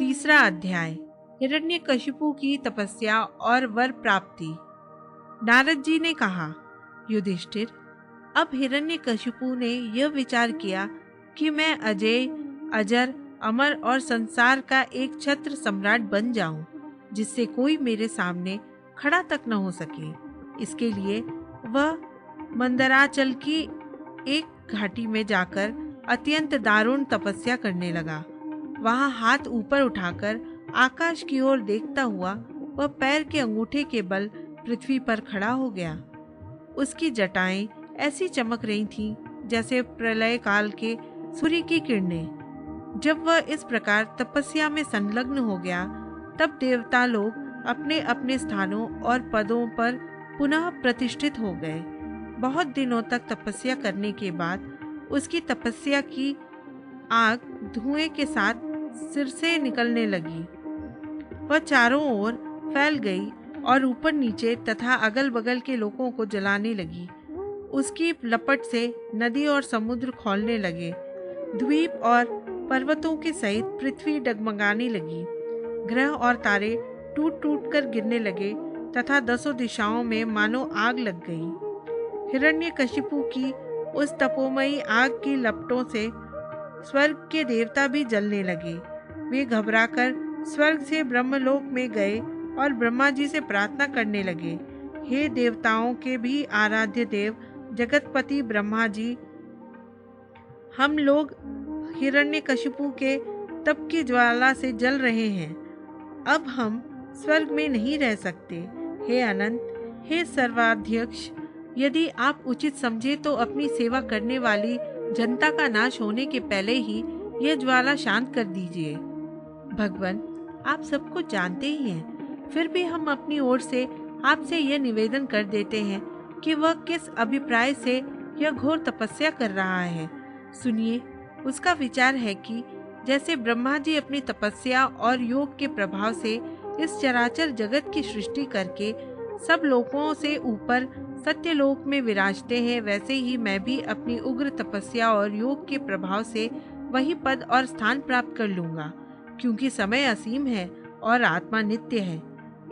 तीसरा अध्याय, हिरण्यकशिपु की तपस्या और वर प्राप्ति। नारद जी ने कहा, युधिष्ठिर, अब हिरण्यकशिपु ने यह विचार किया कि मैं अजय, अजर, अमर और संसार का एक छत्र सम्राट बन जाऊं, जिससे कोई मेरे सामने खड़ा तक न हो सके। इसके लिए वह मंदराचल की एक घाटी में जाकर अत्यंत दारुण तपस्या करने लगा। वहां हाथ ऊपर उठाकर आकाश की ओर देखता हुआ वह पैर के अंगूठे के बल पृथ्वी पर खड़ा हो गया। उसकी जटाएं ऐसी चमक रही थीं जैसे प्रलय काल के सूर्य की किरणें। जब वह इस प्रकार तपस्या में संलग्न हो गया, तब देवता लोग अपने अपने स्थानों और पदों पर पुनः प्रतिष्ठित हो गए। बहुत दिनों तक तपस्या करने के बाद उसकी तपस्या की आग धुएं के साथ सिर से निकलने लगी। वह चारों ओर फैल गई और ऊपर नीचे तथा अगल बगल के लोगों को जलाने लगी। उसकी लपट से नदी और समुद्र खौलने लगे। द्वीप और पर्वतों के सहित पृथ्वी डगमगाने लगी। ग्रह और तारे टूट टूट कर गिरने लगे तथा दसों दिशाओं में मानो आग लग गई। हिरण्यकशिपु की उस तपोमयी आग की लपटों से स्वर्ग के देवता भी जलने लगे। वे घबराकर स्वर्ग से ब्रह्मलोक में गए और ब्रह्मा जी से प्रार्थना करने लगे, हे देवताओं के भी आराध्य देव जगतपति ब्रह्मा जी, हम लोग हिरण्यकशिपु के तप की ज्वाला से जल रहे हैं। अब हम स्वर्ग में नहीं रह सकते। हे अनंत, हे सर्वाध्यक्ष, यदि आप उचित समझे तो अपनी सेवा करने वाली जनता का नाश होने के पहले ही यह ज्वाला शांत कर दीजिए। भगवान, आप सब कुछ जानते ही हैं, फिर भी हम अपनी ओर से आपसे यह निवेदन कर देते हैं कि वह किस अभिप्राय से यह घोर तपस्या कर रहा है। सुनिए, उसका विचार है कि जैसे ब्रह्मा जी अपनी तपस्या और योग के प्रभाव से इस चराचर जगत की सृष्टि करके सब लोगों से ऊपर सत्यलोक में विराजते हैं, वैसे ही मैं भी अपनी उग्र तपस्या और योग के प्रभाव से वही पद और स्थान प्राप्त कर लूंगा, क्योंकि समय असीम है और आत्मा नित्य है।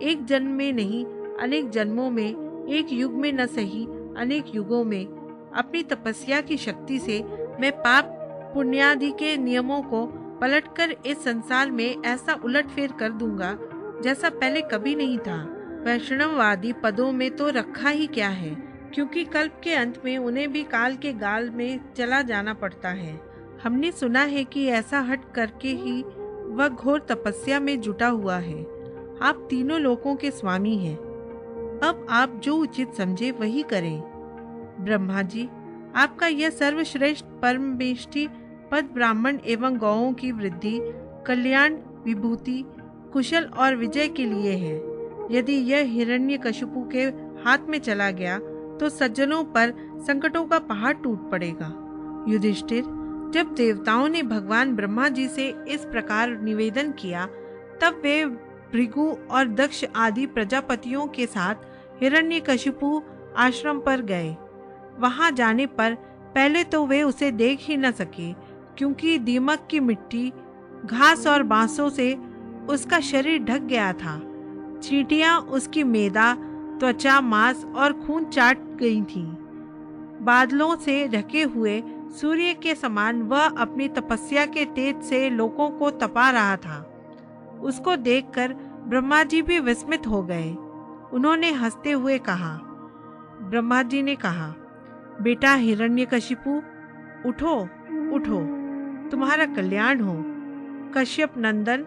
एक जन्म में नहीं, अनेक जन्मों में, एक युग में न सही अनेक युगों में अपनी तपस्या की शक्ति से मैं पाप पुण्यादि के नियमों को पलटकर इस संसार में ऐसा उलटफेर कर दूंगा जैसा पहले कभी नहीं था। वैष्णववादी पदों में तो रखा ही क्या है, क्योंकि कल्प के अंत में उन्हें भी काल के गाल में चला जाना पड़ता है। हमने सुना है कि ऐसा हट करके ही वह घोर तपस्या में जुटा हुआ है। आप तीनों लोकों के स्वामी हैं। अब आप जो उचित समझे वही करें। ब्रह्मा जी, आपका यह सर्वश्रेष्ठ परमेष्टि पद ब्राह्मण एवं गौओं की वृद्धि, कल्याण, विभूति, कुशल और विजय के लिए है। यदि यह हिरण्यकशिपु के हाथ में चला गया तो सज्जनों पर संकटों का पहाड़ टूट पड़ेगा। युधिष्ठिर, जब देवताओं ने भगवान ब्रह्मा जी से इस प्रकार निवेदन किया, तब वे भृगु और दक्ष आदि प्रजापतियों के साथ हिरण्यकशिपु आश्रम पर गए। वहां जाने पर पहले तो वे उसे देख ही न सके, क्योंकि दीमक की मिट्टी, घास और बांसों से उसका शरीर ढक गया था। चींटियां उसकी मेदा, त्वचा, मांस और खून चाट गई थीं। बादलों से ढके हुए सूर्य के समान वह अपनी तपस्या के तेज से लोगों को तपा रहा था। उसको देखकर ब्रह्मा जी भी विस्मित हो गए। उन्होंने हंसते हुए कहा, ब्रह्मा जी ने कहा, बेटा हिरण्यकशिपु, उठो उठो, तुम्हारा कल्याण हो। कश्यप नंदन,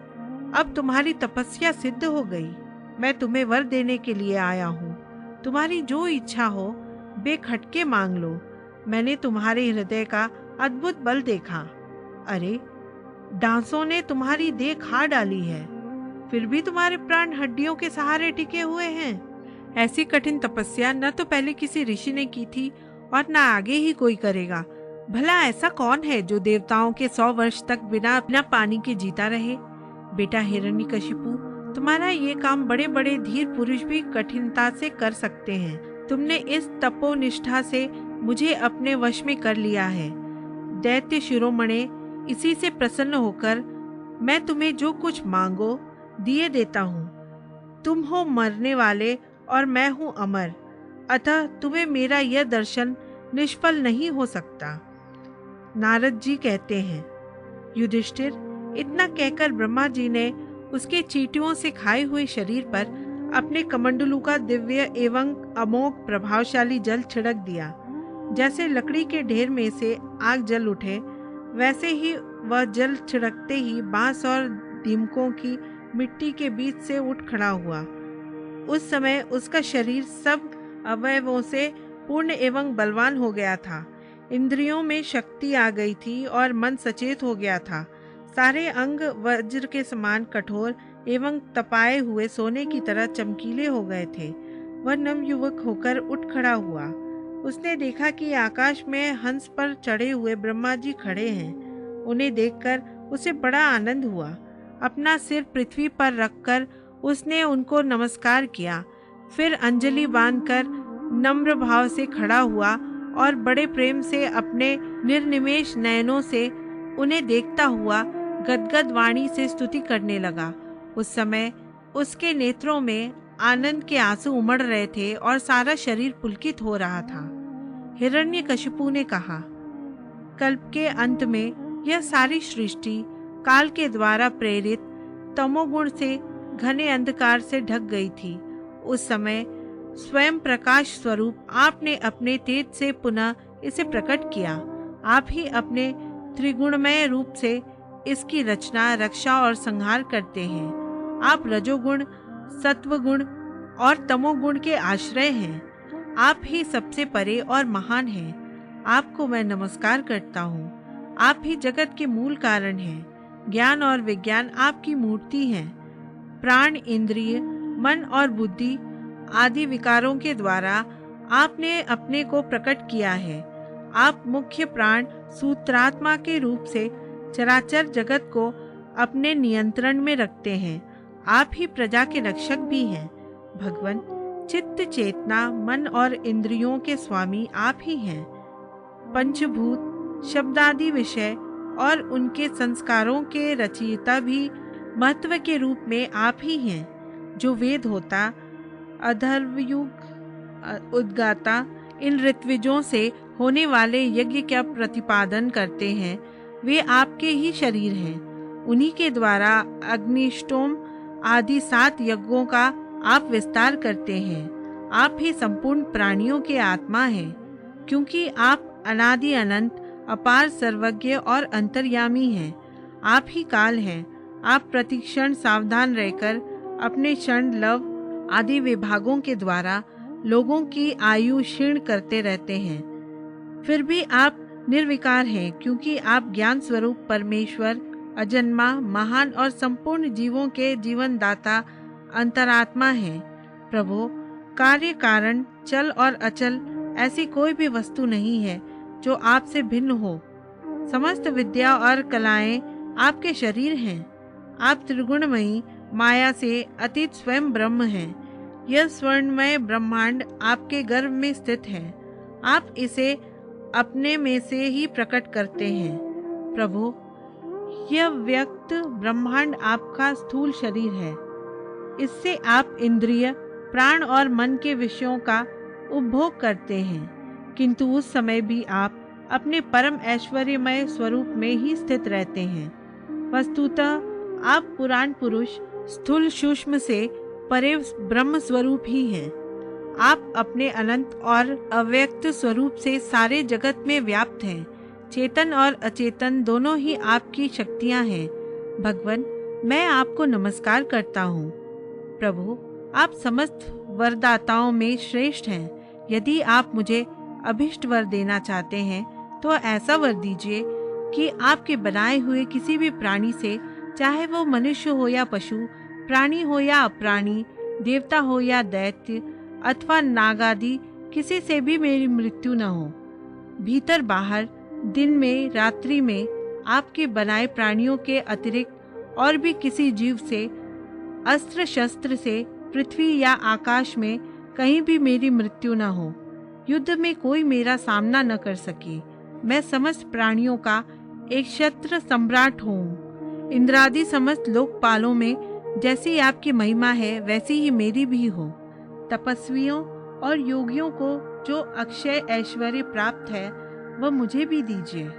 अब तुम्हारी तपस्या सिद्ध हो गई। मैं तुम्हें वर देने के लिए आया हूँ। तुम्हारी जो इच्छा हो बेखटके मांग लो। मैंने तुम्हारे हृदय का अद्भुत बल देखा। अरे, डांसों ने तुम्हारी देह खा डाली है, फिर भी तुम्हारे प्राण हड्डियों के सहारे टिके हुए हैं। ऐसी कठिन तपस्या न तो पहले किसी ऋषि ने की थी और न आगे ही कोई करेगा। भला ऐसा कौन है जो देवताओं के 100 वर्ष तक बिना पानी के जीता रहे? बेटा हिरण्यकशिपु, तुम्हारा ये काम बड़े बड़े धीर पुरुष भी कठिनता से कर सकते हैं। तुमने इस तपोनिष्ठा से मुझे अपने वश में कर लिया है। दैत्य शिरोमणे इसी से प्रसन्न होकर मैं तुम्हें जो कुछ मांगो दिए देता हूँ। तुम हो मरने वाले और मैं हूँ अमर, अतः तुम्हें मेरा यह दर्शन निष्फल नहीं हो सकता। नारद जी कहते हैं, युधिष्ठिर, इतना कहकर ब्रह्मा जी ने उसके चींटियों से खाए हुए शरीर पर अपने कमंडलू का दिव्य एवं अमोघ प्रभावशाली जल छिड़क दिया। जैसे लकड़ी के ढेर में से आग जल उठे, वैसे ही वह जल छिड़कते ही बांस और दीमकों की मिट्टी के बीच से उठ खड़ा हुआ। उस समय उसका शरीर सब अवयवों से पूर्ण एवं बलवान हो गया था। इंद्रियों में शक्ति आ गई थी और मन सचेत हो गया था। सारे अंग वज्र के समान कठोर एवं तपाए हुए सोने की तरह चमकीले हो गए थे। वह नवयुवक होकर उठ खड़ा हुआ। उसने देखा कि आकाश में हंस पर चढ़े हुए ब्रह्मा जी खड़े हैं। उन्हें देखकर उसे बड़ा आनंद हुआ। अपना सिर पृथ्वी पर रखकर उसने उनको नमस्कार किया। फिर अंजलि बांधकर नम्र भाव से खड़ा हुआ और बड़े प्रेम से अपने निर्निमेष नयनों से उन्हें देखता हुआ गदगद वाणी से स्तुति करने लगा। उस समय उसके नेत्रों में आनंद के आंसू उमड़ रहे थे और सारा शरीर पुलकित हो रहा था। हिरण्यकशिपु ने कहा, कल्प के अंत में यह सारी सृष्टि काल के द्वारा प्रेरित तमोगुण से घने अंधकार से ढक गई थी। उस समय स्वयं प्रकाश स्वरूप आपने अपने तेज से पुनः इसे प्रकट किया। आप ही अपने त्रिगुणमय रूप से इसकी रचना, रक्षा और संहार करते हैं। आप रजोगुण, सत्वगुण और तमोगुण के आश्रय हैं। आप ही सबसे परे और महान हैं। आपको मैं नमस्कार करता हूँ। आप ही जगत के मूल कारण हैं। ज्ञान और विज्ञान आपकी मूर्ति हैं। प्राण, इंद्रिय, मन और बुद्धि आदि विकारों के द्वारा आपने अपने को प्रकट किया है। आप मुख्य प्राण सूत्रात्मा के रूप से चराचर जगत को अपने नियंत्रण में रखते हैं। आप ही प्रजा के रक्षक भी हैं। भगवान, चित्त, चेतना, मन और इंद्रियों के स्वामी आप ही हैं। पंचभूत, शब्दादि विषय और उनके संस्कारों के रचयिता भी महत्व के रूप में आप ही हैं। जो वेद होता, अधर्वयुग उद्गाता, इन ऋत्विजों से होने वाले यज्ञ का प्रतिपादन करते हैं, वे आपके ही शरीर हैं। उन्हीं के द्वारा अग्निष्टोम आदि 7 यज्ञों का आप विस्तार करते हैं। आप ही संपूर्ण प्राणियों के आत्मा हैं, क्योंकि आप अनादि अनंत, अपार, सर्वज्ञ और अंतर्यामी हैं। आप ही काल हैं। आप प्रतिक्षण सावधान रहकर अपने क्षण, लव आदि विभागों के द्वारा लोगों की आयु क्षीण करते रहते हैं। फिर भी आप निर्विकार हैं, क्योंकि आप ज्ञान स्वरूप परमेश्वर, अजन्मा, महान और संपूर्ण जीवों के जीवन दाता अंतरात्मा हैं। प्रभु, कार्य, कारण, चल और अचल ऐसी कोई भी वस्तु नहीं है जो आपसे भिन्न हो। समस्त विद्या और कलाएं आपके शरीर हैं। आप त्रिगुणमयी माया से अतीत स्वयं ब्रह्म हैं। यह स्वर्णमय ब्रह्मांड आपके गर्भ में स्थित है। आप इसे अपने में से ही प्रकट करते हैं। प्रभु, यह व्यक्त ब्रह्मांड आपका स्थूल शरीर है। इससे आप इंद्रिय, प्राण और मन के विषयों का उपभोग करते हैं, किंतु उस समय भी आप अपने परम ऐश्वर्यमय स्वरूप में ही स्थित रहते हैं। वस्तुतः आप पुराण पुरुष, स्थूल सूक्ष्म से परे ब्रह्म स्वरूप ही हैं। आप अपने अनंत और अव्यक्त स्वरूप से सारे जगत में व्याप्त हैं। चेतन और अचेतन दोनों ही आपकी शक्तियां हैं। भगवान, मैं आपको नमस्कार करता हूँ। प्रभु, आप समस्त वरदाताओं में श्रेष्ठ हैं। यदि आप मुझे अभिष्ट वर देना चाहते हैं तो ऐसा वर दीजिए कि आपके बनाए हुए किसी भी प्राणी से, चाहे वो मनुष्य हो या पशु, प्राणी हो या अप्राणी, देवता हो या दैत्य अथवा नागादि, किसी से भी मेरी मृत्यु न हो। भीतर बाहर, दिन में, रात्रि में आपके बनाए प्राणियों के अतिरिक्त और भी किसी जीव से, अस्त्र शस्त्र से पृथ्वी या आकाश में कहीं भी मेरी मृत्यु न हो। युद्ध में कोई मेरा सामना न कर सके। मैं समस्त प्राणियों का एक क्षत्र सम्राट हूँ। इंद्रादि समस्त लोकपालों में जैसी आपकी महिमा है वैसी ही मेरी भी हो। तपस्वियों और योगियों को जो अक्षय ऐश्वर्य प्राप्त है वह मुझे भी दीजिए।